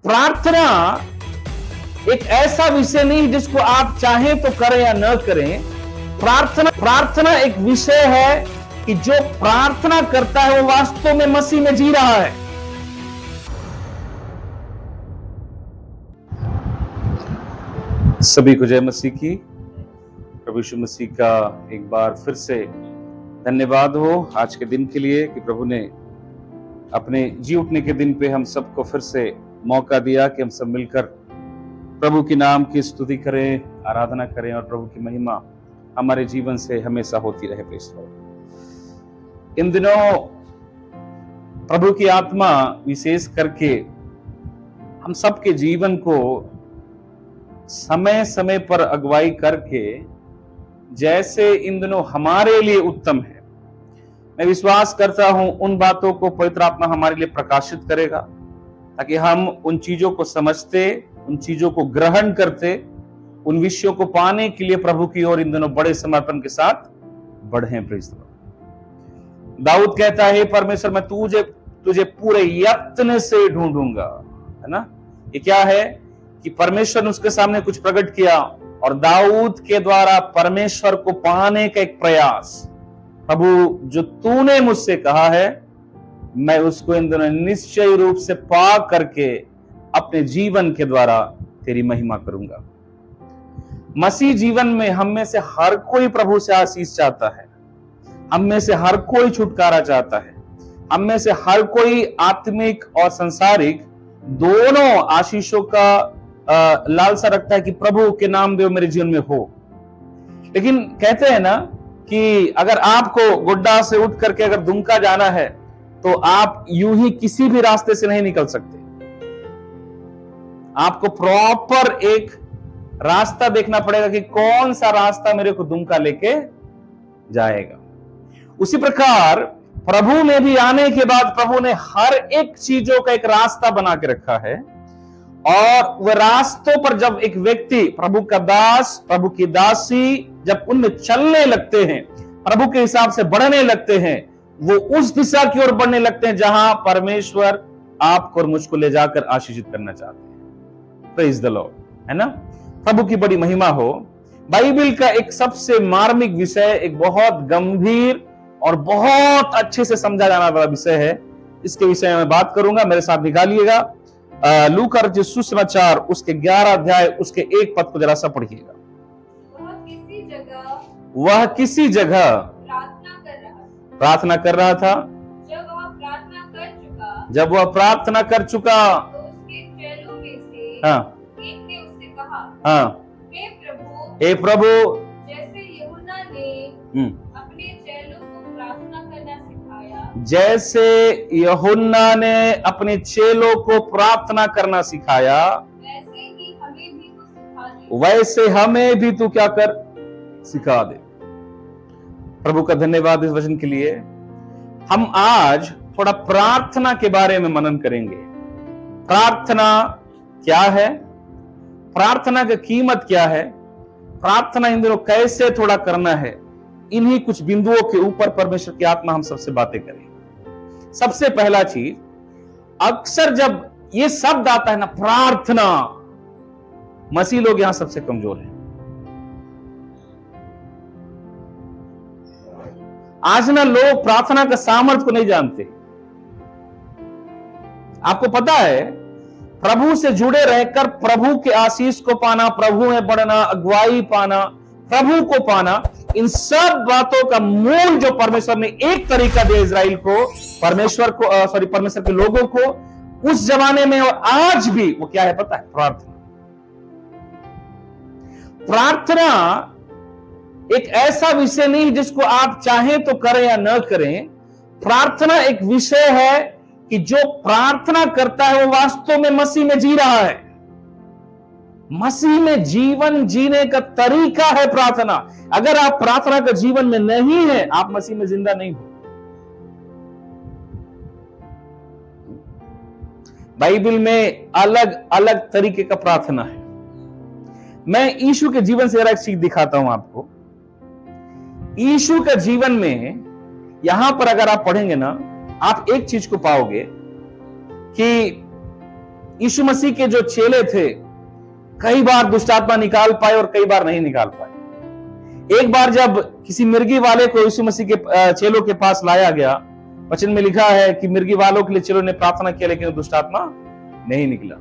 प्रार्थना एक ऐसा विषय नहीं जिसको आप चाहें तो करें या न करें। प्रार्थना एक विषय है कि जो प्रार्थना करता है वो वास्तव में मसीह में जी रहा है। सभी को जय मसीह की। प्रभु यीशु मसीह का एक बार फिर से धन्यवाद हो आज के दिन के लिए कि प्रभु ने अपने जी उठने के दिन पे हम सबको फिर से मौका दिया कि हम सब मिलकर प्रभु के नाम की स्तुति करें, आराधना करें और प्रभु की महिमा हमारे जीवन से हमेशा होती रहे। Praise Lord. इन दिनों प्रभु की आत्मा विशेष करके हम सबके जीवन को समय समय पर अगुवाई करके जैसे इन दिनों हमारे लिए उत्तम है, मैं विश्वास करता हूं उन बातों को पवित्र आत्मा हमारे लिए प्रकाशित करेगा ताकि हम उन चीजों को समझते, उन चीजों को ग्रहण करते, उन विषयों को पाने के लिए प्रभु की ओर इन दिनों बड़े समर्पण के साथ बढ़ें। Praise the Lord. दाऊद कहता है, परमेश्वर मैं तुझे पूरे यत्न से ढूंढूंगा, है ना। ये क्या है कि परमेश्वर ने उसके सामने कुछ प्रकट किया और दाऊद के द्वारा परमेश्वर को पाने का एक प्रयास। प्रभु जो तूने मुझसे कहा है मैं उसको इन दिनों निश्चय रूप से पा करके अपने जीवन के द्वारा तेरी महिमा करूंगा। मसीह जीवन में हम में से हर कोई प्रभु से आशीष चाहता है, हम में से हर कोई छुटकारा चाहता है, हम में से हर कोई आत्मिक और सांसारिक दोनों आशीषों का लालसा रखता है कि प्रभु के नाम देव मेरे जीवन में हो। लेकिन कहते हैं ना कि अगर आपको गुड्डा से उठ करके अगर दुमका जाना है तो आप यूं ही किसी भी रास्ते से नहीं निकल सकते। आपको प्रॉपर एक रास्ता देखना पड़ेगा कि कौन सा रास्ता मेरे को दुमका लेके जाएगा। उसी प्रकार प्रभु में भी आने के बाद प्रभु ने हर एक चीजों का एक रास्ता बना के रखा है और वह रास्तों पर जब एक व्यक्ति, प्रभु का दास, प्रभु की दासी जब उनमें चलने लगते हैं, प्रभु के हिसाब से बढ़ने लगते हैं, वो उस दिशा की ओर बढ़ने लगते हैं जहां परमेश्वर आपको और मुझको ले जाकर आशीषित करना चाहते हैं। प्रेज़ द लॉर्ड, है ना। प्रभु की बड़ी महिमा हो। बाइबल का एक सबसे मार्मिक विषय, एक बहुत गंभीर और बहुत अच्छे से समझा जाने वाला विषय है। इसके विषय में मैं बात करूंगा, मेरे साथ निकालिएगा लूका रचित सुसमाचार उसके 11 अध्याय उसके 1 पद को जरा सा पढ़िएगा। वह किसी जगह प्रार्थना कर रहा था। जब वह प्रार्थना कर चुका तो उसके चेलों में से हाँ एक ने उससे कहा, हाँ हे प्रभु, जैसे यूहन्ना ने अपने चेलों को प्रार्थना करना सिखाया, अपने चेलों को प्रार्थना करना सिखाया, वैसे हमें भी तू क्या कर, सिखा दे। प्रभु का धन्यवाद इस वचन के लिए। हम आज थोड़ा प्रार्थना के बारे में मनन करेंगे। प्रार्थना क्या है, प्रार्थना की कीमत क्या है, प्रार्थना इन दिनों कैसे थोड़ा करना है, इन्हीं कुछ बिंदुओं के ऊपर परमेश्वर की आत्मा हम सबसे बातें करें। सबसे पहला चीज, अक्सर जब ये शब्द आता है ना प्रार्थना, मसीह लोग यहां सबसे कमजोर हैं। आज ना लोग प्रार्थना का सामर्थ्य को नहीं जानते। आपको पता है, प्रभु से जुड़े रहकर प्रभु के आशीष को पाना, प्रभु में बढ़ना, अगुवाई पाना, प्रभु को पाना, इन सब बातों का मूल जो परमेश्वर ने एक तरीका दिया इजराइल को, परमेश्वर के लोगों को उस जमाने में और आज भी, वो क्या है पता है? प्रार्थना। प्रार्थना एक ऐसा विषय नहीं जिसको आप चाहें तो करें या न करें। प्रार्थना एक विषय है कि जो प्रार्थना करता है वो वास्तव में मसीह में जी रहा है। मसीह में जीवन जीने का तरीका है प्रार्थना। अगर आप प्रार्थना का जीवन में नहीं है, आप मसीह में जिंदा नहीं हो। बाइबल में अलग अलग तरीके का प्रार्थना है। मैं यीशु के जीवन से जरा एक चीज दिखाता हूं आपको। यीशु के जीवन में यहां पर अगर आप पढ़ेंगे ना, आप एक चीज को पाओगे कि यीशु मसीह के जो चेले थे, कई बार दुष्ट आत्मा निकाल पाए और कई बार नहीं निकाल पाए। एक बार जब किसी मिर्गी वाले को यीशु मसीह के चेलों के पास लाया गया, वचन में लिखा है कि मिर्गी वालों के लिए चेलों ने प्रार्थना किया, लेकिन दुष्ट आत्मा नहीं निकला।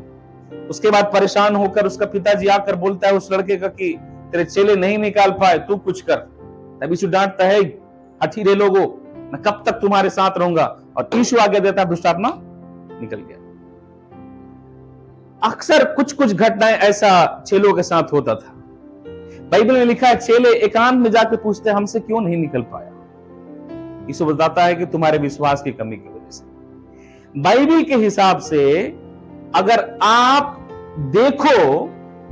उसके बाद परेशान होकर उसका पिताजी आकर बोलता है उस लड़के का कि तेरे चेले नहीं निकाल पाए, तू कुछ कर। तब यीशु डांटता है, हठीरे लोगों, मैं कब तक तुम्हारे साथ रहूंगा, और यीशु आगे देता, दुष्ट आत्मा निकल गया। अक्सर कुछ कुछ घटनाएं ऐसा चेलों के साथ होता था। बाइबल में लिखा है चेले एकांत में जाकर पूछते हमसे क्यों नहीं निकल पाया। यीशु बताता है कि तुम्हारे विश्वास की कमी की वजह से। बाइबल के हिसाब से अगर आप देखो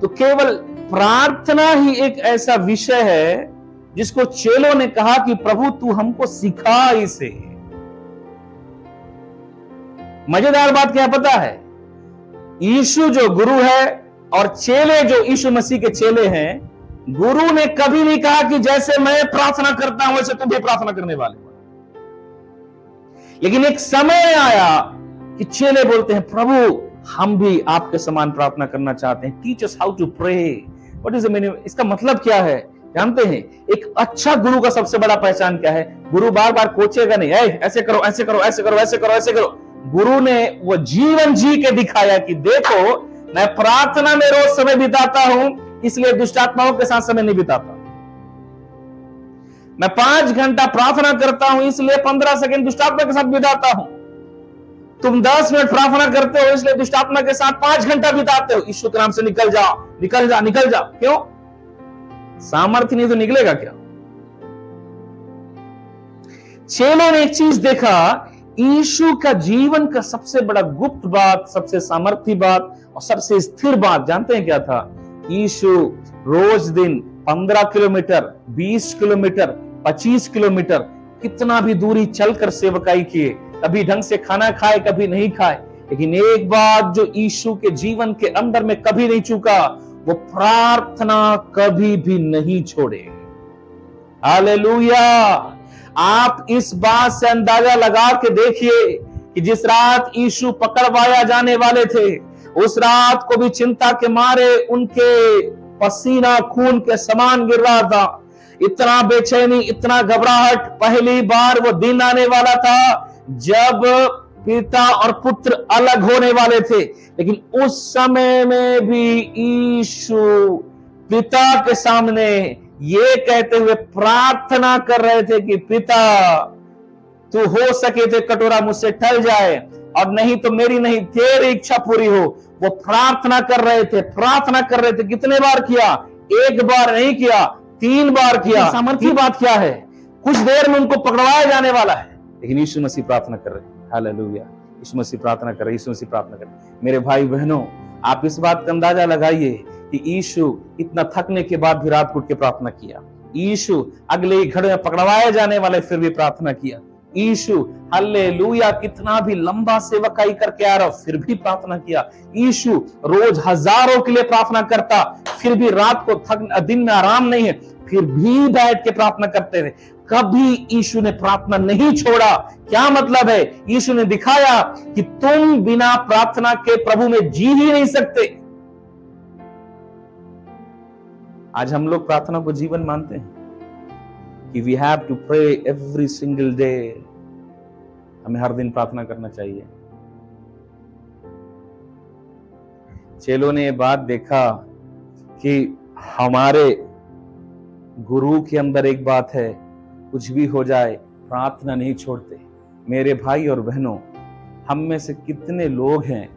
तो केवल प्रार्थना ही एक ऐसा विषय है जिसको चेलों ने कहा कि प्रभु तू हमको सिखा इसे। मजेदार बात क्या पता है, यीशु जो गुरु है और चेले जो यीशु मसीह के चेले हैं, गुरु ने कभी नहीं कहा कि जैसे मैं प्रार्थना करता हूं वैसे तुम भी प्रार्थना करने वाले हो। लेकिन एक समय आया कि चेले बोलते हैं प्रभु हम भी आपके समान प्रार्थना करना चाहते हैं, teach us how to pray. What is the meaning? इसका मतलब क्या है जानते हैं? एक अच्छा गुरु का सबसे बड़ा पहचान क्या है? गुरु बार बार कोचेगा नहीं, ऐसे करो ऐसे करो ऐसे करो ऐसे करो ऐसे करो। गुरु ने वो जीवन जी के दिखाया कि देखो मैं प्रार्थना में रोज समय बिताता हूं, इसलिए दुष्ट आत्माओं के साथ समय नहीं बिताता। मैं 5 घंटा प्रार्थना करता हूं, इसलिए 15 सेकंड दुष्ट आत्मा के साथ बिताता हूं। तुम 10 मिनट प्रार्थना करते हो, इसलिए दुष्ट आत्मा के साथ 5 घंटा बिताते हो। ईश्वर के नाम से निकल जाओ, निकल जा, निकल जा। क्यों? सामर्थ्य नहीं तो निकलेगा क्या? चेलों ने एक चीज देखा, यीशु का जीवन का सबसे बड़ा गुप्त बात, सबसे सामर्थ्य बात और सबसे स्थिर बात जानते हैं क्या था? यीशु रोज दिन 15 किलोमीटर, 20 किलोमीटर, 25 किलोमीटर, कितना भी दूरी चलकर सेवकाई किए। कभी ढंग से खाना खाए, कभी नहीं खाए, लेकिन एक बात जो यीशु के जीवन के अंदर में कभी नहीं चूका, वो प्रार्थना कभी भी नहीं छोड़े। हालेलुया। आप इस बात से अंदाजा लगा के देखिए कि जिस रात यीशु पकड़वाया जाने वाले थे, उस रात को भी चिंता के मारे उनके पसीना खून के समान गिर रहा था। इतना बेचैनी, इतना घबराहट। पहली बार वो दिन आने वाला था जब पिता और पुत्र अलग होने वाले थे, लेकिन उस समय में भी यीशु पिता के सामने ये कहते हुए प्रार्थना कर रहे थे कि पिता तू हो सके तो कटोरा मुझसे टल जाए, और नहीं तो मेरी नहीं तेरी इच्छा पूरी हो। वो प्रार्थना कर रहे थे, प्रार्थना कर रहे थे। कितने बार किया? 1 बार नहीं किया, 3 बार किया। सामर्थ्य बात क्या है? कुछ देर में उनको पकड़वाया जाने वाला है, लेकिन यीशु मसीह प्रार्थना कर रहे हैं। हालेलुया। यीशु मसीह प्रार्थना कर रहे, यीशु मसीह प्रार्थना कर रहे। मेरे भाई बहनों, आप इस बात का अंदाजा लगाइए कि यीशु इतना थकने के बाद भी रात को उठ के प्रार्थना किया। यीशु अगले ही घड़ी में पकड़वाए जाने वाले फिर भी प्रार्थना किया। यीशु हालेलुया कितना भी लंबा सेवकाई करके आ रहा फिर भी प्रार्थना किया। यीशु रोज हजारों के लिए प्रार्थना करता, फिर भी रात को दिन में आराम नहीं है, फिर भी बैठ के प्रार्थना करते थे। कभी यीशु ने प्रार्थना नहीं छोड़ा। क्या मतलब है? यीशु ने दिखाया कि तुम बिना प्रार्थना के प्रभु में जी ही नहीं सकते। आज हम लोग प्रार्थना को जीवन मानते हैं कि we have to pray every single day. हमें हर दिन प्रार्थना करना चाहिए। चेलों ने ये बात देखा कि हमारे गुरु के अंदर एक बात है, कुछ भी हो जाए प्रार्थना नहीं छोड़ते। मेरे भाई और बहनों, हम में से कितने लोग हैं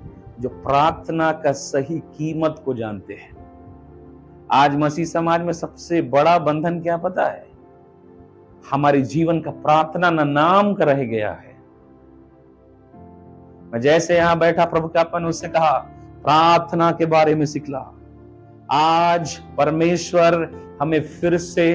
जो प्रार्थना का सही कीमत को जानते हैं? आज मसीह समाज में सबसे बड़ा बंधन क्या पता है? हमारे जीवन का प्रार्थना न नाम का रह गया है। मैं जैसे यहां बैठा प्रभु के आत्मा ने उससे कहा प्रार्थना के बारे में सिखला। आज परमेश्वर हमें फिर से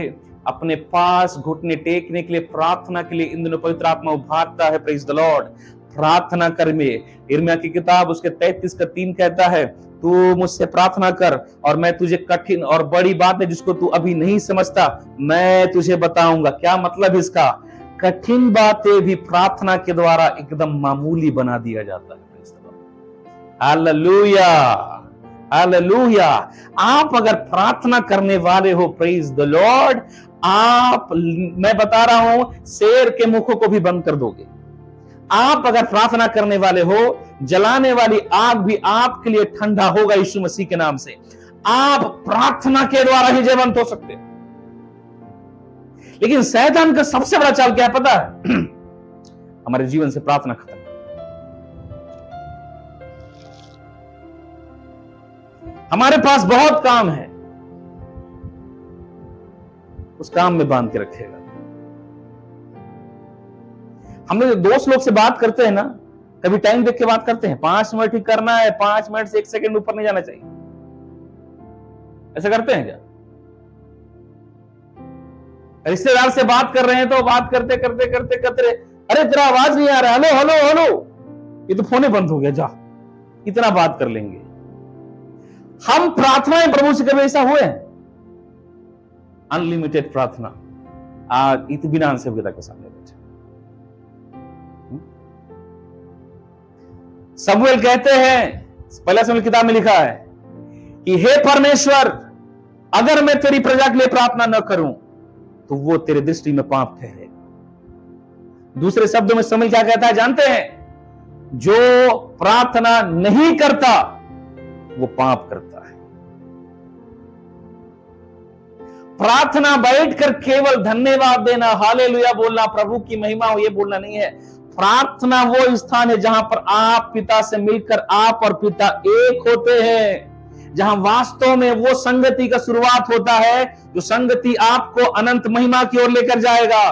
अपने पास घुटने टेकने के लिए, प्रार्थना के लिए इन दिनों पवित्र आत्मा उभारता है। Praise the Lord. प्रार्थना कर में यिर्मयाह की किताब उसके 33:3 कहता है, तू मुझसे प्रार्थना कर और मैं तुझे कठिन और बड़ी बात है जिसको तू अभी नहीं समझता मैं तुझे बताऊंगा। क्या मतलब इसका? कठिन बातें भी प्रार्थना के द्वारा एकदम मामूली बना दिया जाता है। Hallelujah, hallelujah. आप अगर प्रार्थना करने वाले हो, प्रेज द लॉर्ड, आप, मैं बता रहा हूं, शेर के मुखों को भी बंद कर दोगे। आप अगर प्रार्थना करने वाले हो, जलाने वाली आग भी आपके लिए ठंडा होगा यीशु मसीह के नाम से। आप प्रार्थना के द्वारा ही जयवंत हो सकते हो। लेकिन शैतान का सबसे बड़ा चाल क्या है पता है? हमारे जीवन से प्रार्थना खत्म। हमारे पास बहुत काम है, उस काम में बांध के रखेगा। हम लोग दोस्त लोग से बात करते हैं ना, कभी टाइम देख के बात करते हैं, 5 मिनट ही करना है, 5 मिनट से 1 सेकंड ऊपर नहीं जाना चाहिए। ऐसा करते हैं क्या? रिश्तेदार से बात कर रहे हैं तो बात करते करते करते करते, अरे तेरा आवाज नहीं आ रहा, हेलो हेलो हेलो, ये तो फोन बंद हो गया, जा, इतना बात कर लेंगे। हम प्रार्थनाएं प्रभु से कभी ऐसा हुए? अनलिमिटेड प्रार्थना, आज इत्मीनान से पिता के सामने बैठे। समूएल कहते हैं, पहला समूएल किताब में लिखा है कि हे परमेश्वर, अगर मैं तेरी प्रजा के लिए प्रार्थना न करूं तो वो तेरे दृष्टि में पाप ठहरेगा। दूसरे शब्दों में समूएल क्या कहता है जानते हैं? जो प्रार्थना नहीं करता वो पाप करता है। प्रार्थना बैठकर केवल धन्यवाद देना, हालेलुया बोलना, प्रभु की महिमा हो, ये बोलना नहीं है। प्रार्थना वो स्थान है जहां पर आप पिता से मिलकर आप और पिता एक होते हैं, जहां वास्तव में वो संगति का शुरुआत होता है, जो संगति आपको अनंत महिमा की ओर लेकर जाएगा।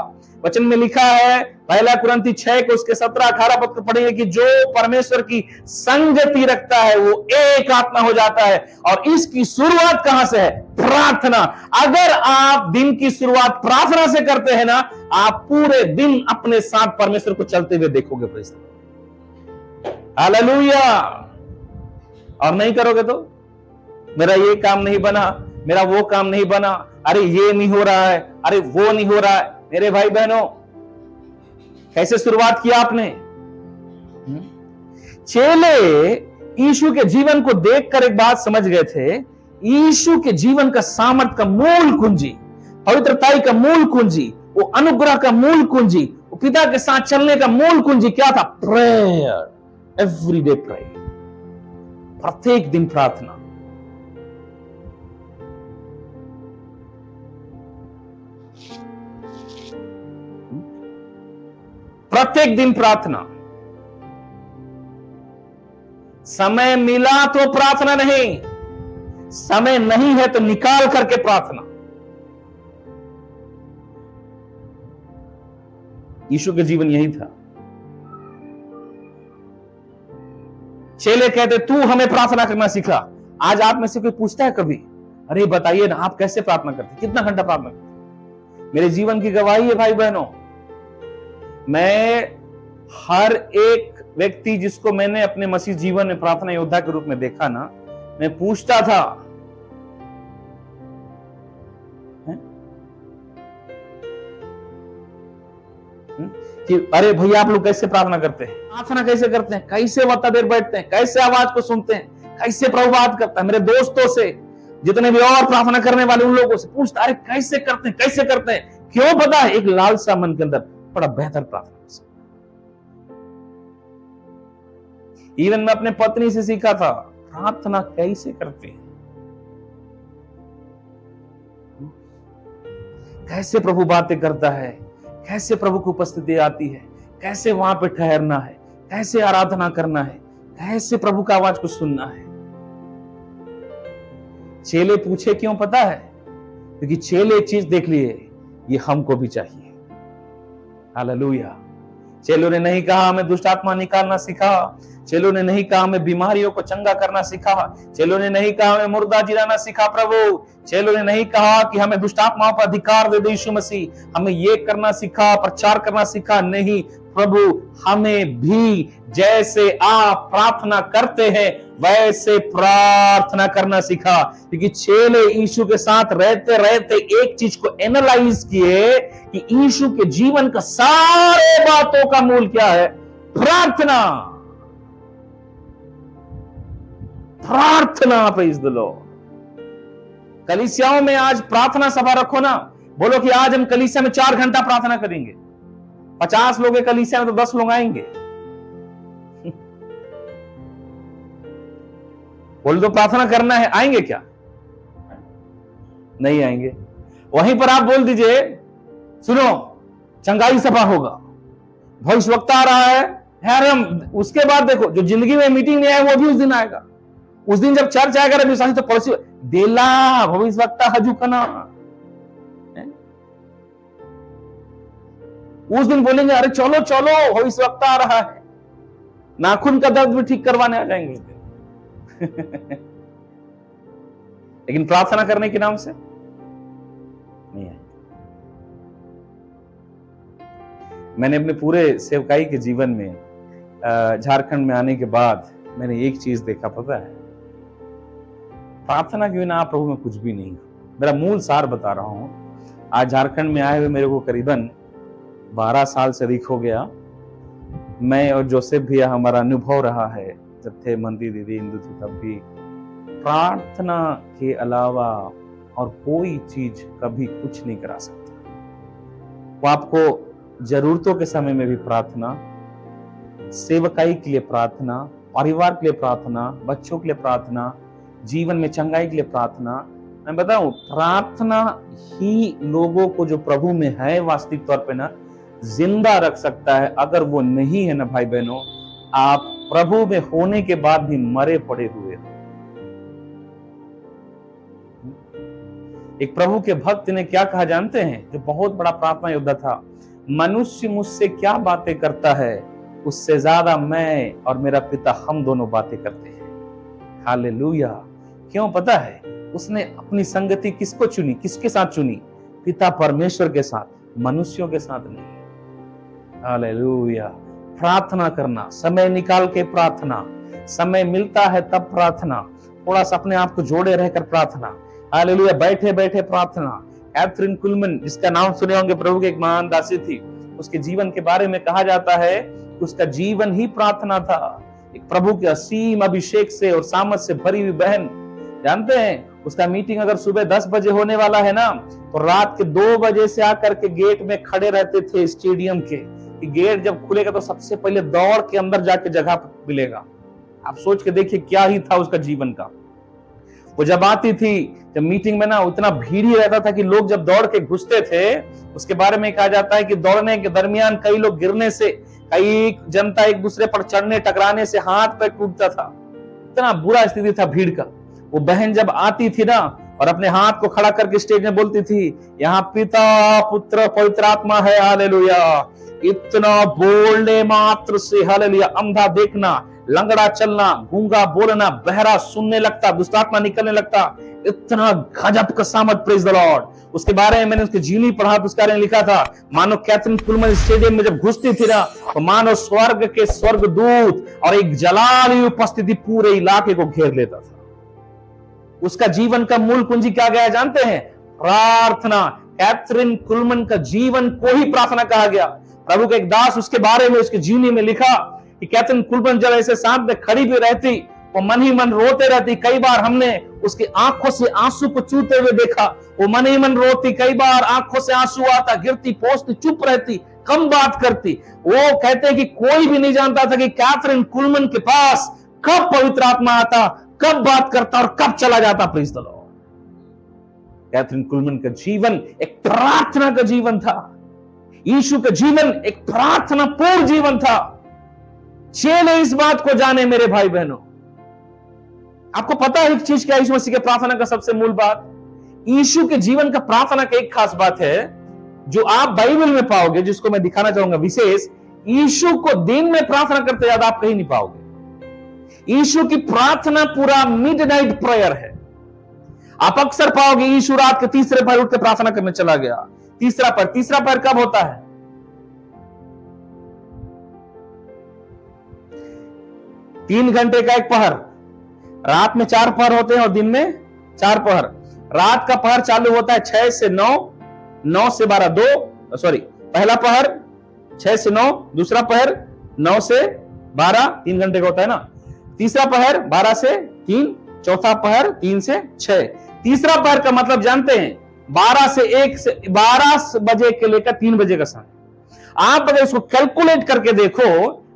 वचन में लिखा है, पहला कुरिन्थी 6 को उसके 17-18 पद को पढ़ेंगे कि जो परमेश्वर की संगति रखता है वो एक आत्मा हो जाता है। और इसकी शुरुआत कहां से है? प्रार्थना। अगर आप दिन की शुरुआत प्रार्थना से करते हैं ना, आप पूरे दिन अपने साथ परमेश्वर को चलते हुए देखोगे। Praise hallelujah. और नहीं करोगे तो, मेरा ये काम नहीं बना, मेरा वो काम नहीं बना, अरे ये नहीं हो रहा है, अरे वो नहीं हो रहा है। मेरे भाई बहनों, कैसे शुरुआत किया आपने? चेले यीशु के जीवन को देखकर एक बात समझ गए थे, यीशु के जीवन का सामर्थ का मूल कुंजी, पवित्रताई का मूल कुंजी, वो अनुग्रह का मूल कुंजी, वो पिता के साथ चलने का मूल कुंजी क्या था? प्रेयर, एवरीडे प्रेयर, प्रत्येक दिन प्रार्थना। प्रत्येक दिन प्रार्थना। समय मिला तो प्रार्थना नहीं, समय नहीं है तो निकाल करके प्रार्थना। यीशु का जीवन यही था। चेले कहते तू हमें प्रार्थना करना सिखा। आज आप में से कोई पूछता है कभी, अरे बताइए ना आप कैसे प्रार्थना करते, कितना घंटा प्रार्थना करते? मेरे जीवन की गवाही है भाई बहनों। मैं हर एक व्यक्ति जिसको मैंने अपने मसीह जीवन में प्रार्थना योद्धा के रूप में देखा ना, मैं पूछता था, कि अरे भैया आप लोग कैसे प्रार्थना करते हैं, प्रार्थना कैसे करते हैं, कैसे वक्त देर बैठते हैं, कैसे आवाज को सुनते हैं, कैसे प्रभु बात करता है। मेरे दोस्तों से, जितने भी और प्रार्थना करने वाले उन लोगों से पूछता, अरे कैसे करते हैं, कैसे करते हैं? क्यों? पता है, एक लालसा मन के अंदर, बड़ा बेहतर प्रार्थना। इवन मैं अपने पत्नी से सीखा था प्रार्थना कैसे करते हैं, कैसे प्रभु बातें करता है, कैसे प्रभु की उपस्थिति आती है, कैसे वहां पे ठहरना है, कैसे आराधना करना है, कैसे प्रभु का आवाज को सुनना है। चेले पूछे क्यों? पता है, क्योंकि चेले एक चीज देख लिए, ये हमको भी चाहिए। हालेलुया। चेलों ने नहीं कहा हमें दुष्ट आत्मा निकालना सिखा, चेलों ने नहीं कहा हमें बीमारियों को चंगा करना सिखा, चेलों ने नहीं कहा हमें मुर्दा जिलाना सिखा प्रभु, चेलों ने नहीं कहा कि हमें दुष्ट आत्माओं पर अधिकार दे दे यीशु मसीह, हमें ये करना सिखा, प्रचार करना सिखा। नहीं प्रभु, हमें भी जैसे आप प्रार्थना करते हैं वैसे प्रार्थना करना सिखा। क्योंकि चेले यीशु के साथ रहते रहते एक चीज को एनालाइज किए कि यीशु के जीवन का सारे बातों का मूल क्या है? प्रार्थना। प्रार्थना, प्रेज द लॉर्ड। कलीसियाओं में आज प्रार्थना सभा रखो ना, बोलो कि आज हम कलीसिया में 4 घंटा प्रार्थना करेंगे। 50 लोग कलीसिया में तो 10 लोग आएंगे। बोल दो प्रार्थना करना है, आएंगे क्या? नहीं आएंगे। वहीं पर आप बोल दीजिए सुनो चंगाई सभा होगा, भविष्यवक्ता आ रहा है यार, हम उसके बाद देखो जो जिंदगी में मीटिंग नहीं आया वो भी उस दिन आएगा। उस दिन जब चर्च आएगा विश्वासी तो पड़ोसी देला भविष्यवक्ता हजू कना, उस दिन बोलेंगे अरे चलो चलो भविष्यवक्ता आ रहा है, नाखून का दर्द भी ठीक करवाने आ जाएंगे उस दिन। लेकिन प्रार्थना करने के नाम से नहीं आएंगे। मैंने अपने पूरे सेवकाई के जीवन में झारखंड में आने के बाद मैंने एक चीज देखा, पता है, प्रार्थना के बिना प्रभु में कुछ भी नहीं। मेरा मूल सार बता रहा हूं। आज झारखंड में आए हुए मेरे को करीबन 12 साल से अधिक हो गया। मैं और जोसेफ भैया हमारा अनुभव रहा है, जब थे मंदी दीदी हिंदू थी तब भी, प्रार्थना के अलावा और कोई चीज कभी कुछ नहीं करा सकता। वो आपको जरूरतों के समय में भी प्रार्थना, सेवकाई के लिए प्रार्थना, परिवार के लिए प्रार्थना, बच्चों के लिए प्रार्थना, जीवन में चंगाई के लिए प्रार्थना। मैं बताऊं, प्रार्थना ही लोगों को जो प्रभु में है वास्तविक तौर पे ना जिंदा रख सकता है। अगर वो नहीं है ना भाई बहनों, आप प्रभु में होने के बाद भी मरे पड़े हुए हो। एक प्रभु के भक्त ने क्या कहा जानते हैं, जो बहुत बड़ा प्रार्थना योद्धा था, मनुष्य मुझसे क्या बातें करता है उससे ज्यादा मैं और मेरा पिता हम दोनों बातें करते हैं। हालेलुया। क्यों पता है? उसने अपनी संगति किसको चुनी, किसके साथ चुनी? पिता परमेश्वर के साथ, मनुष्यों के साथ नहीं। हालेलुया। प्रार्थना करना, समय निकाल के प्रार्थना, समय मिलता है तब प्रार्थना, थोड़ा सा अपने आप को जोड़े रहकर प्रार्थना। हालेलुया। बैठे बैठे प्रार्थना। कैथरीन कुलमन, जिसका नाम सुने होंगे, प्रभु की एक महान दासी थी, उसके जीवन के बारे में कहा जाता है कि उसका जीवन ही प्रार्थना था। एक प्रभु के असीम अभिषेक से और सामर्थ से भरी हुई बहन। जानते हैं, उसका मीटिंग अगर सुबह 10 बजे होने वाला है ना, तो रात के 2 बजे से आकर के गेट में खड़े रहते थे स्टेडियम के, कि गेट जब खुलेगा तो सबसे पहले दौड़ के अंदर जाके जगह मिलेगा। आप सोच के देखिए क्या ही था उसका जीवन का। वो जब आती थी, जब मीटिंग में ना उतना भीड़ ही रहता था कि लोग जब दौड़ के घुसते थे, उसके बारे में कहा जाता है कि दौड़ने के दरमियान कई लोग गिरने से, कई जनता एक दूसरे पर चढ़ने टकराने से हाथ पैर टूटता था। इतना बुरा स्थिति था भीड़ का। वो बहन जब आती थी ना और अपने हाथ को खड़ा करके स्टेज में बोलती थी, यहाँ पिता पुत्र पवित्र आत्मा है, हालेलुया। इतना बोलने मात्र से हालेलुया, अंधा देखना, लंगड़ा चलना, गूंगा बोलना, बहरा सुनने लगता, दुष्टात्मा निकलने लगता। इतना गजब का सामर्थ, प्रेज द लॉर्ड। उसके बारे में मैंने उसकी जीवनी पढ़ा तो उसके बारे में लिखा था, मानो कैथरीन कुलमन स्टेडियम में जब घुसती थी ना, तो मानो स्वर्ग के स्वर्गदूत और एक जलाली उपस्थिति पूरे इलाके को घेर लेता था। उसका जीवन का मूल कुंजी क्या गया जानते हैं? प्रार्थना। कैथरीन कुलमन का जीवन को ही प्रार्थना कहा गया। प्रभु के एक दास उसके बारे में उसकी जीवनी में लिखा कि कैथरीन कुलमन जब ऐसे साथ में खड़ी भी रहती, वो मन ही मन रोते रहती। कई बार हमने उसकी आंखों से आंसू को चूते हुए देखा। वो मन ही मन रोती, कई बार आंखों से आंसू आता, गिरती पोंछती, चुप रहती, कम बात करती। वो कहते हैं कि कोई भी नहीं जानता था कि कैथरीन कुलमन के पास कब पवित्र आत्मा आता, कब बात करता और कब चला जाता। Praise the Lord. Kathryn Kuhlman का जीवन एक प्रार्थना का जीवन था। यीशु का जीवन एक प्रार्थना पूर्ण जीवन था। चेले इस बात को जाने मेरे भाई बहनों। आपको पता है एक चीज क्या, यीशु मसीह के प्रार्थना का सबसे मूल बात, यीशु के जीवन का प्रार्थना का एक खास बात है जो आप बाइबल में पाओगे, जिसको मैं दिखाना चाहूंगा विशेष। यीशु को दिन में प्रार्थना करते ज्यादा आप कहीं नहीं पाओगे। यीशु की प्रार्थना पूरा मिडनाइट प्रेयर है। आप अक्सर पाओगे यीशु रात के तीसरे पहर उठ के प्रार्थना करने चला गया। तीसरा पहर कब होता है? तीन घंटे का एक पहर। रात में 4 पहर होते हैं और दिन में 4 पहर। रात का पहर चालू होता है 6 से 9, 9 से 12, पहला पहर 6 से 9, दूसरा पहर 9 से 12, 3 घंटे का होता है ना। तीसरा पहर 12 से 3, चौथा पहर 3 से 6। तीसरा पहर का मतलब जानते हैं, 12 से 1 से 12 बजे के लेकर 3 बजे का समय। आप अगर इसको कैलकुलेट करके देखो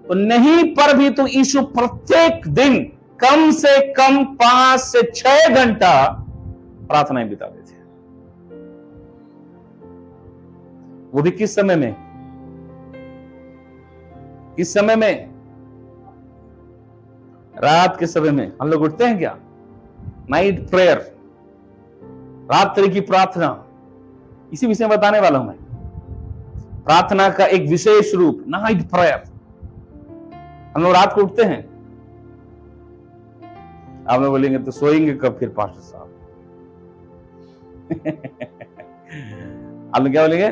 तो नहीं पर भी तो यीशु प्रत्येक दिन कम से कम 5 से 6 घंटा प्रार्थनाएं बिताते थे। वो भी किस समय में? किस समय में? रात के समय में। हम लोग उठते हैं क्या? नाइट प्रेयर, रात्रि की प्रार्थना, इसी विषय में बताने वाला हूं मैं। प्रार्थना का एक विशेष रूप, नाइट प्रेयर। हम लोग रात को उठते हैं। आप लोग बोलेंगे तो सोएंगे कब फिर पास्टर साहब? आप लोग क्या बोलेंगे?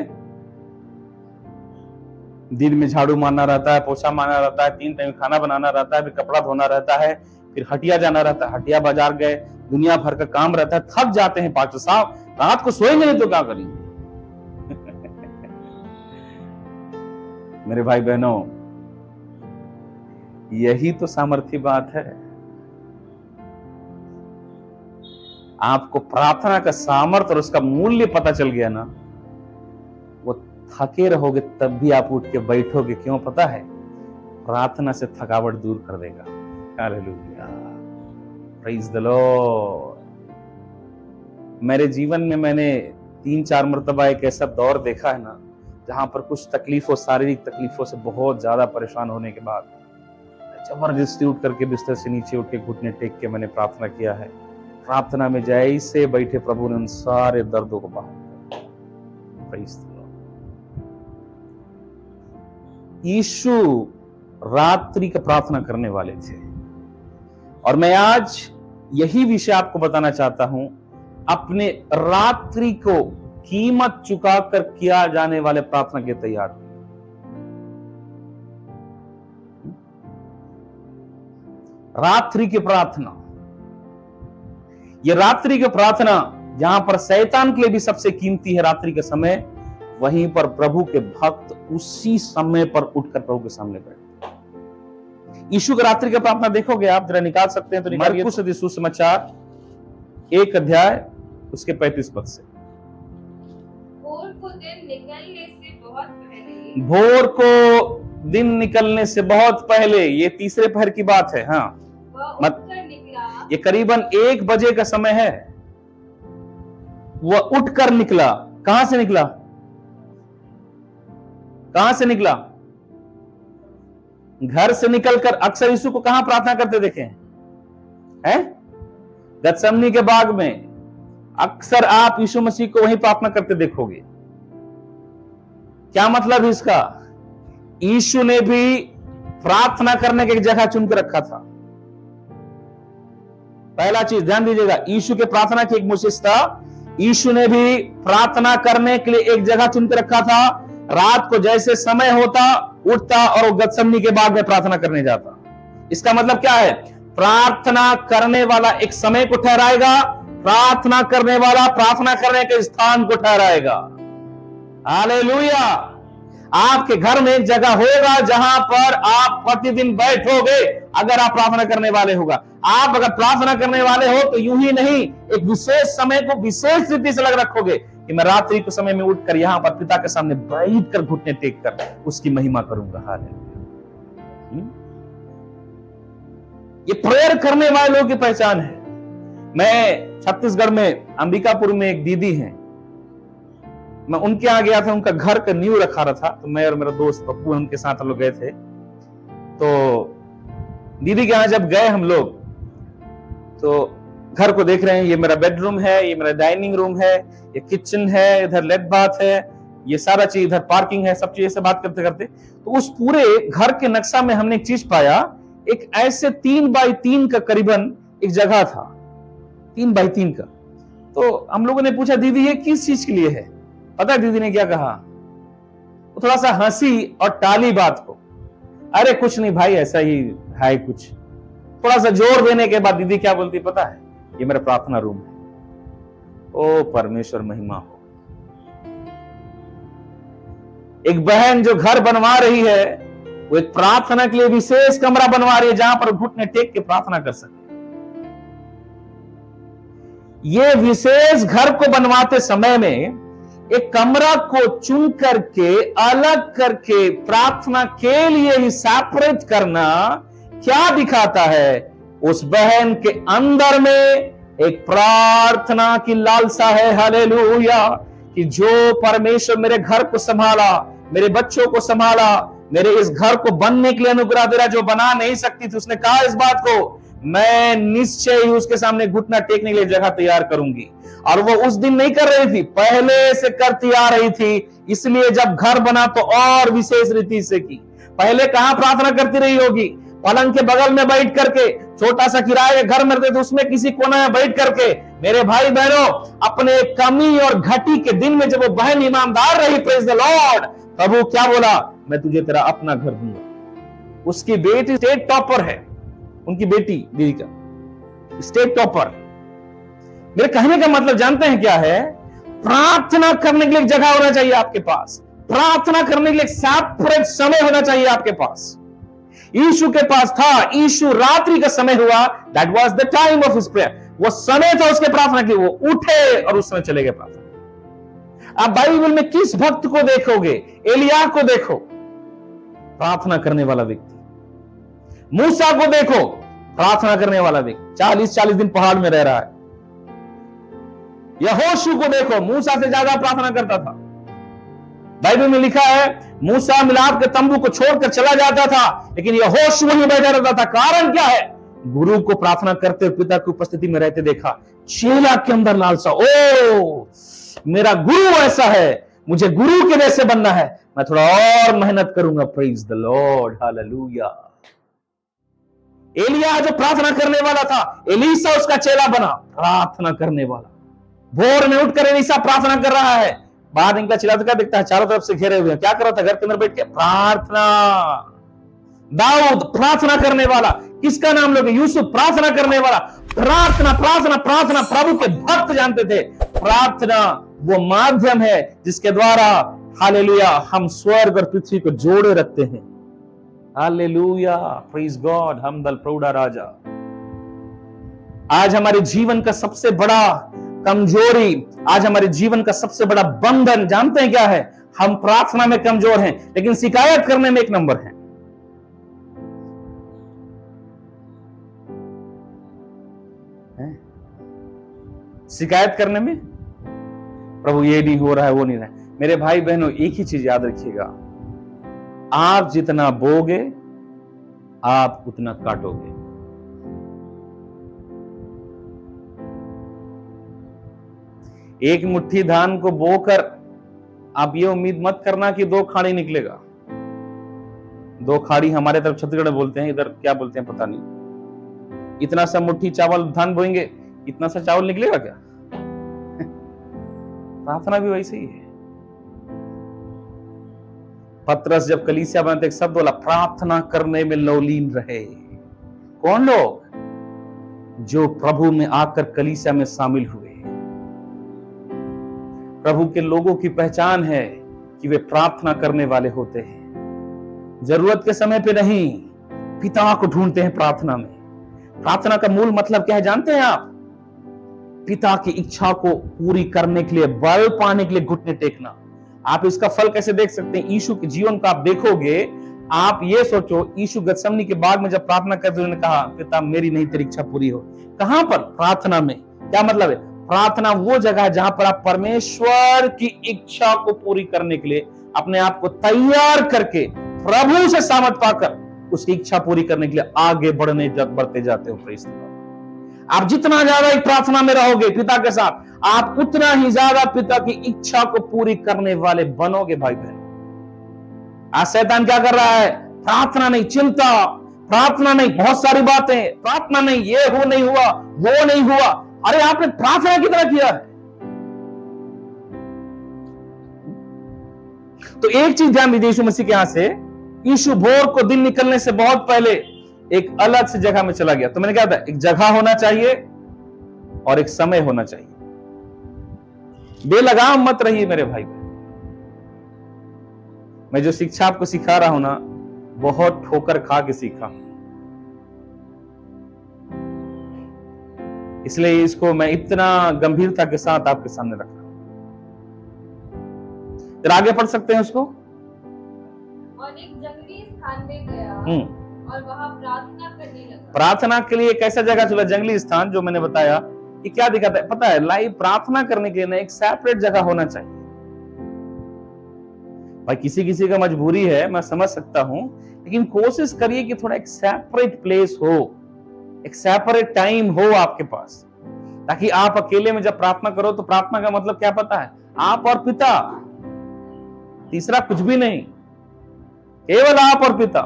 दिन में झाड़ू मारना रहता है, पोछा मारना रहता है, 3 टाइम खाना बनाना रहता है, फिर कपड़ा धोना रहता है, फिर हटिया जाना रहता है, हटिया बाजार गए, दुनिया भर का काम रहता है, थक जाते हैं पास्टर साहब, रात को सोएंगे नहीं तो क्या करेंगे? मेरे भाई बहनों, यही तो सामर्थ्य बात है। आपको प्रार्थना का सामर्थ्य और उसका मूल्य पता चल गया ना, वो थके रहोगे तब भी आप उठ के बैठोगे। क्यों पता है? प्रार्थना से थकावट दूर कर देगा। Hallelujah, praise the Lord. मेरे जीवन में मैंने 3-4 मरतबा एक ऐसा दौर देखा है ना, जहां पर कुछ तकलीफों, शारीरिक तकलीफों से बहुत ज्यादा परेशान होने के बाद जबरदस्ती उठ करके बिस्तर से नीचे उठ के घुटने टेक के मैंने प्रार्थना किया है। प्रार्थना में जैसे बैठे प्रभु ने उन सारे दर्दों को बाहर किया। Praise the Lord. यीशु रात्रि का प्रार्थना करने वाले थे, और मैं आज यही विषय आपको बताना चाहता हूं। अपने रात्रि को कीमत चुकाकर किया जाने वाले प्रार्थना के तैयार। रात्रि की प्रार्थना, यह रात्रि की प्रार्थना जहां पर शैतान के लिए भी सबसे कीमती है रात्रि का समय, वहीं पर प्रभु के भक्त उसी समय पर उठकर प्रभु के सामने बैठे। यीशु का रात्रि का प्रार्थना देखोगे आप, जरा निकाल सकते हैं तो निकालिए। मरकुस सुसमाचार 1 अध्याय उसके 35 पद से। भोर को दिन निकलने से बहुत पहले, भोर को दिन निकलने से बहुत पहले, ये तीसरे पहर की बात है। हाँ, वह उठकर निकला। ये करीबन 1 बजे का समय है। वह उठकर निकला। कहां से निकला? कहां से निकला? घर से निकलकर अक्सर यीशु को कहां प्रार्थना करते देखे हैं? गतसमनी के बाग में अक्सर आप यीशु मसीह को वहीं प्रार्थना करते देखोगे। क्या मतलब इसका? यीशु ने भी प्रार्थना करने की एक जगह चुन के रखा था। पहला चीज ध्यान दीजिएगा, यीशु के प्रार्थना की एक विशेषता, यीशु ने भी प्रार्थना करने के लिए एक जगह चुन के रखा था। रात को जैसे समय होता उठता और वो गतसमनी के बाग में प्रार्थना करने जाता। इसका मतलब क्या है? प्रार्थना करने वाला एक समय को ठहराएगा, प्रार्थना करने वाला प्रार्थना करने के स्थान को ठहराएगा। हालेलुया। आपके घर में एक जगह होगा जहां पर आप प्रतिदिन बैठोगे अगर आप प्रार्थना करने वाले होगा। आप अगर प्रार्थना करने वाले हो तो यूं ही नहीं, एक विशेष समय को विशेष रीति से लग रखोगे कि मैं रात्रि के समय में उठकर यहां पर पिता के सामने बैठकर घुटने टेक कर उसकी महिमा करूंगा। हालेलुया। ये प्रेयर करने वाले लोगों की पहचान है। मैं छत्तीसगढ़ में अंबिकापुर में एक दीदी हैं, मैं उनके यहाँ गया था। उनका घर का नींव रखा रहा था, तो मैं और मेरा दोस्त पप्पू उनके साथ हम लोग गए थे। तो दीदी के यहाँ जब गए हम लोग, तो घर को देख रहे हैं। ये मेरा बेडरूम है, ये मेरा डाइनिंग रूम है, ये किचन है, इधर लेट बाथ है, ये सारा चीज, इधर पार्किंग है, सब चीज से बात करते करते तो उस पूरे घर के नक्शा में हमने एक चीज पाया। एक ऐसे 3 बाई 3 का करीबन एक जगह था, 3 बाई 3 का। तो हम लोगों ने पूछा, दीदी ये किस चीज के लिए है? पता है दीदी ने क्या कहा? वो थोड़ा सा हंसी और टाली बात को। अरे कुछ नहीं भाई, ऐसा ही है कुछ। थोड़ा सा जोर देने के बाद दीदी क्या बोलती पता है? ये मेरा प्रार्थना रूम है। ओ परमेश्वर महिमा हो। एक बहन जो घर बनवा रही है, वो एक प्रार्थना के लिए विशेष कमरा बनवा रही है जहां पर घुटने टेक के प्रार्थना कर सके। ये विशेष घर को बनवाते समय में एक कमरा को चुन करके अलग करके प्रार्थना के लिए ही सेपरेट करना क्या दिखाता है? उस बहन के अंदर में एक प्रार्थना की लालसा है, हालेलुया, कि जो परमेश्वर मेरे घर को संभाला, मेरे बच्चों को संभाला, मेरे इस घर को बनने के लिए अनुग्रह दे रहा, जो बना नहीं सकती थी, उसने कहा इस बात को, मैं निश्चय ही उसके सामने घुटना टेकने के लिए जगह तैयार करूंगी। और वो उस दिन नहीं कर रही थी, पहले से करती आ रही थी, इसलिए जब घर बना तो और विशेष रीति से की। पहले कहां प्रार्थना करती रही होगी? पलंग के बगल में बैठ करके, छोटा सा किराए के घर में रहते थे उसमें किसी कोने में बैठ करके। मेरे भाई बहनों, अपने कमी और घटी के दिन में जब वो बहन ईमानदार रही, प्रेज द लॉर्ड, तब वो क्या बोला? मैं तुझे तेरा अपना घर दूंगा। उसकी बेटी स्टेट टॉपर है, उनकी बेटी दीदी का स्टेट टॉपर। मेरे कहने का मतलब जानते हैं क्या है? प्रार्थना करने के लिए जगह होना चाहिए आपके पास, प्रार्थना करने के लिए सेपरेट समय होना चाहिए आपके पास। यीशु के पास था, यीशु रात्रि का समय हुआ, that was the time of his prayer, वो समय था उसके प्रार्थना के लिए। वो उठे और उस समय चले गए प्रार्थना। आप बाइबल में किस भक्त को देखोगे? एलिया को देखो, प्रार्थना करने वाला व्यक्ति। मूसा को देखो, प्रार्थना करने वाला व्यक्ति, 40-40 दिन पहाड़ में रह रहा है। यहोशू को देखो, मूसा से ज्यादा प्रार्थना करता था। बाइबल में लिखा है, मूसा मिलाप के तंबू को छोड़कर चला जाता था, लेकिन यहोशू वहीं बैठा रहता था। कारण क्या है? गुरु को प्रार्थना करते हुए पिता की उपस्थिति में रहते देखा। चेला के अंदर लालसा, ओ मेरा गुरु ऐसा है, मुझे गुरु के जैसे बनना है, मैं थोड़ा और मेहनत करूंगा। Praise the Lord, hallelujah. एलिया जो प्रार्थना करने वाला था, एलीसा उसका चेला बना, प्रार्थना करने वाला। भोर में उठकर एलीसा प्रार्थना कर रहा है, बाहर निकला, चिल्ला तो क्या दिखता है? चारों तरफ से घेरे हुए हैं। क्या कर रहा था? घर के अंदर बैठ के प्रार्थना। दाऊद प्रार्थना करने वाला, किसका नाम लोगे? यूसुफ प्रार्थना करने वाला। प्रार्थना प्रार्थना प्रार्थना, प्रभु के भक्त जानते थे प्रार्थना वो माध्यम है जिसके द्वारा, हालेलुया, हम स्वर्ग और पृथ्वी को जोड़े रखते हैं। हालेलुया, प्रेज गॉड, हमदल प्रौढ़ा राजा। आज हमारे जीवन का सबसे बड़ा कमजोरी, आज हमारे जीवन का सबसे बड़ा बंधन जानते हैं क्या है? हम प्रार्थना में कमजोर हैं, लेकिन शिकायत करने में एक नंबर है। शिकायत करने में, प्रभु ये नहीं हो रहा है, वो नहीं रहा है। मेरे भाई बहनों, एक ही चीज याद रखिएगा, आप जितना बोगे आप उतना काटोगे। एक मुट्ठी धान को बोकर आप ये उम्मीद मत करना कि 2 खाड़ी निकलेगा। 2 खाड़ी हमारे तरफ छत्तीसगढ़ में बोलते हैं, इधर क्या बोलते हैं पता नहीं। इतना सा मुट्ठी चावल धान बोएंगे, इतना सा चावल निकलेगा क्या? प्रार्थना भी वैसे ही है। पतरस जब कलीसिया बनाते एक शब्द बोला, प्रार्थना करने में लौलीन रहे। कौन लोग? जो प्रभु में आकर कलीसिया में शामिल हुए। प्रभु के लोगों की पहचान है कि वे प्रार्थना करने वाले होते हैं। जरूरत के समय पे नहीं, पिता को ढूंढते हैं प्रार्थना में। प्रार्थना का मूल मतलब क्या है जानते हैं आप? पिता की इच्छा को पूरी करने के लिए, बल पाने के लिए घुटने टेकना। आप इसका फल कैसे देख सकते हैं? यीशु के जीवन को आप देखोगे, आप ये सोचो, यीशु गतसमनी के बाग में जब प्रार्थना करते उन्होंने कहा, पिता मेरी नहीं तेरी इच्छा पूरी हो। कहां पर? प्रार्थना में। क्या मतलब है? प्रार्थना वो जगह है जहां पर आप परमेश्वर की इच्छा को पूरी करने के लिए अपने आप को तैयार करके प्रभु से सामर्थ पाकर उसकी इच्छा पूरी करने के लिए आगे बढ़ते जाते हो। Praise the Lord. आप जितना ज्यादा प्रार्थना में रहोगे पिता के साथ, आप उतना ही ज्यादा पिता की इच्छा को पूरी करने वाले बनोगे। भाई बहन, आज शैतान क्या कर रहा है? प्रार्थना नहीं, चिंता, प्रार्थना नहीं, बहुत सारी बातें, प्रार्थना नहीं, ये हो नहीं हुआ, वो नहीं हुआ। अरे आपने प्रार्थना कितना किया है? तो एक चीज ध्यान दीजिए, यीशु मसीह के यहां से, यीशु भोर को दिन निकलने से बहुत पहले एक अलग से जगह में चला गया। तो मैंने क्या था, एक जगह होना चाहिए और एक समय होना चाहिए। बेलगाम मत रहिए मेरे भाई। मैं जो शिक्षा आपको सिखा रहा हूं ना, बहुत ठोकर खा के सीखा। इसलिए इसको मैं इतना गंभीरता के साथ आपके सामने रख रहा हूं। फिर आगे पढ़ सकते हैं उसको। और एक जंगली स्थान में गया और वहां प्रार्थना करने लगा। प्रार्थना के लिए एक ऐसा जगह चला, जंगली स्थान, जो मैंने बताया कि क्या दिखाता है पता है, लाइव प्रार्थना करने के लिए ना एक सेपरेट जगह होना चाहिए। भाई किसी किसी का मजबूरी है, मैं समझ सकता हूं, लेकिन कोशिश करिए कि थोड़ा एक सेपरेट प्लेस हो, एक सेपरेट टाइम हो आपके पास, ताकि आप अकेले में जब प्रार्थना करो तो प्रार्थना का मतलब क्या पता है, आप और पिता, तीसरा कुछ भी नहीं, केवल आप और पिता।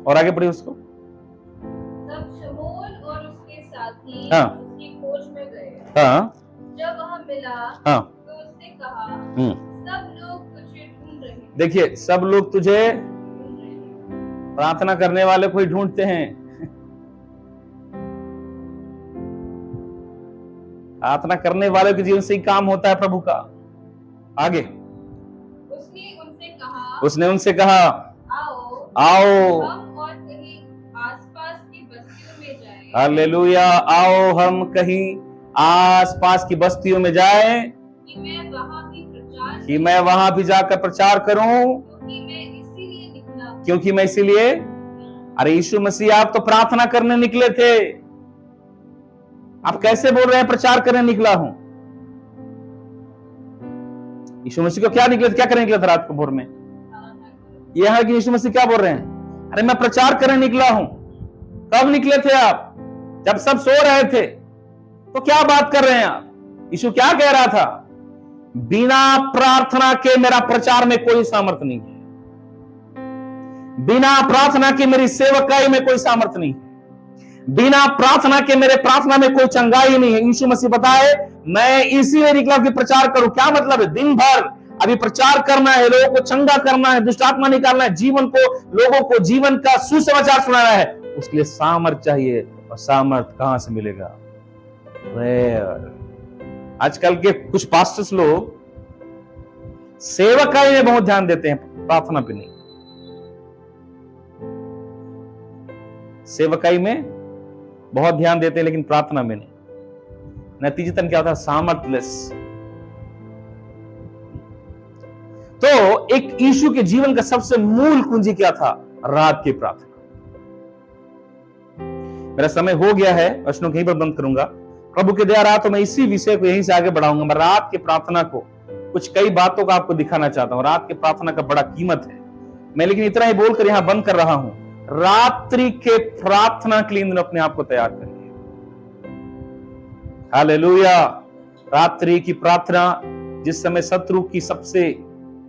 और आगे बढ़िए उसको। तब शमूएल और उसके साथी हाँ। उसकी खोज में गए। हाँ जब वह मिला हाँ तो उसने कहा, सब लोग तुझे ढूंढ रहे हैं। देखिए, सब लोग तुझे, प्रार्थना करने वाले को ही ढूंढते हैं। प्रार्थना करने वाले के जीवन से ही काम होता है प्रभु का। आगे उसने उनसे कहा, आओ हम और कहीं आसपास की बस्तियों में जाएं। हालेलुया, आओ हम कहीं आसपास की बस्तियों में जाएं, कि मैं वहां भी जाकर प्रचार करूं, क्योंकि मैं इसीलिए। अरे यीशु मसीह, आप तो प्रार्थना करने निकले थे, आप कैसे बोल रहे हैं प्रचार करने निकला हूं? यीशु मसीह को क्या निकले थे, क्या करने निकले थे रात को भोर में? यह है कि यीशु मसीह क्या बोल रहे हैं, अरे मैं प्रचार करने निकला हूं। कब निकले थे आप? जब सब सो रहे थे। तो क्या बात कर रहे हैं आप? यीशु क्या कह रहा था? बिना प्रार्थना के मेरा प्रचार में कोई सामर्थ्य नहीं है, बिना प्रार्थना के मेरी सेवकाई में कोई सामर्थ्य नहीं है, बिना प्रार्थना के मेरे प्रार्थना में कोई चंगाई नहीं है। यीशु मसीह बताए, मैं इसीलिए निकला कि प्रचार करूं। क्या मतलब है? दिन भर अभी प्रचार करना है, लोगों को चंगा करना है, दुष्ट आत्मा निकालना है, जीवन को, लोगों को जीवन का सुसमाचार सुनाना है। उसके लिए सामर्थ चाहिए, और सामर्थ कहां से मिलेगा? प्रेयर। आजकल के कुछ पास्टर्स लोग सेवकाई में बहुत ध्यान देते हैं, प्रार्थना पे नहीं। सेवकाई में बहुत ध्यान देते हैं, लेकिन प्रार्थना में नहीं। नतीजतन क्या होता है? सामर्थलेस। तो एक यीशु के जीवन का सबसे मूल कुंजी क्या था? रात की प्रार्थना। मेरा समय हो गया है, वचनों को यहीं पर बंद करूंगा। प्रभु के दया रहा तो मैं इसी विषय को यहीं से आगे बढ़ाऊंगा। मैं रात की प्रार्थना को, कुछ कई बातों का आपको दिखाना चाहता हूं। रात की प्रार्थना का बड़ा कीमत है। मैं लेकिन इतना ही बोलकर यहां बंद कर रहा हूं। रात्रि के प्रार्थना के लिए अपने आप को तैयार करिए। हालेलुया। रात्रि की प्रार्थना, जिस समय शत्रु की सबसे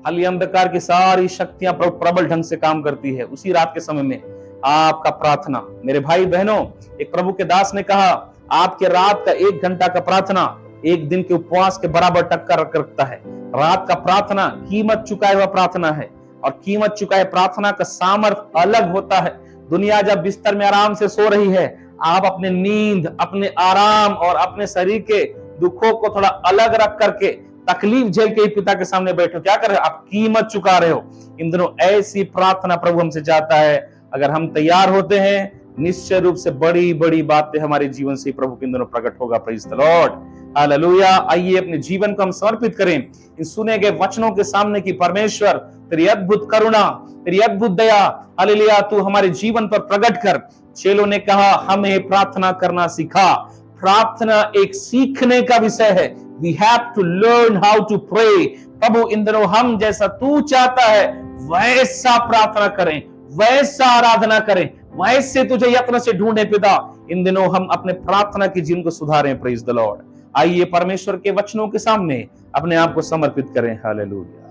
हली अंधकार की सारी शक्तियां प्रबल ढंग से काम करती है, उसी रात के समय में आपका प्रार्थना, मेरे भाई बहनों, एक प्रभु के दास ने कहा, आपके रात का 1 घंटा का प्रार्थना एक दिन के उपवास के बराबर टक्कर रखता है। रात का प्रार्थना कीमत चुकाया हुआ प्रार्थना है, और कीमत चुकाए प्रार्थना का सामर्थ्य अलग होता है। दुनिया जब बिस्तर में आराम से सो रही है, आप अपने नींद, अपने आराम और अपने शरीर के दुखों को थोड़ा अलग रख करके तकलीफ झेल के पिता के सामने बैठो। क्या कर रहे हो? आप कीमत चुका रहे हो। इन दिनों ऐसी प्रार्थना प्रभु हमसे चाहता है। अगर हम तैयार होते हैं, निश्चय रूप से बड़ी बड़ी बातें हमारे जीवन से प्रभु के दिनों प्रकट होगा। Praise the Lord, hallelujah. आइए अपने जीवन को हम समर्पित करें इन सुने गए वचनों के सामने कि परमेश्वर तेरी अद्भुत करुणा, तेरी अद्भुत दया, हालेलुया, तू हमारे जीवन पर प्रकट कर। चेलों ने कहा, हमें प्रार्थना करना सिखा। प्रार्थना एक सीखने का विषय है। We have to learn how to pray। प्रभु इन दिनों हम जैसा तू चाहता है वैसा प्रार्थना करें, वैसा आराधना करें, वैसे तुझे यत्न से ढूंढे पिता। इन दिनों हम अपने प्रार्थना के जीवन को सुधारें। Praise the Lord. आइए परमेश्वर के वचनों के सामने अपने आप को समर्पित करें। हालेलुया।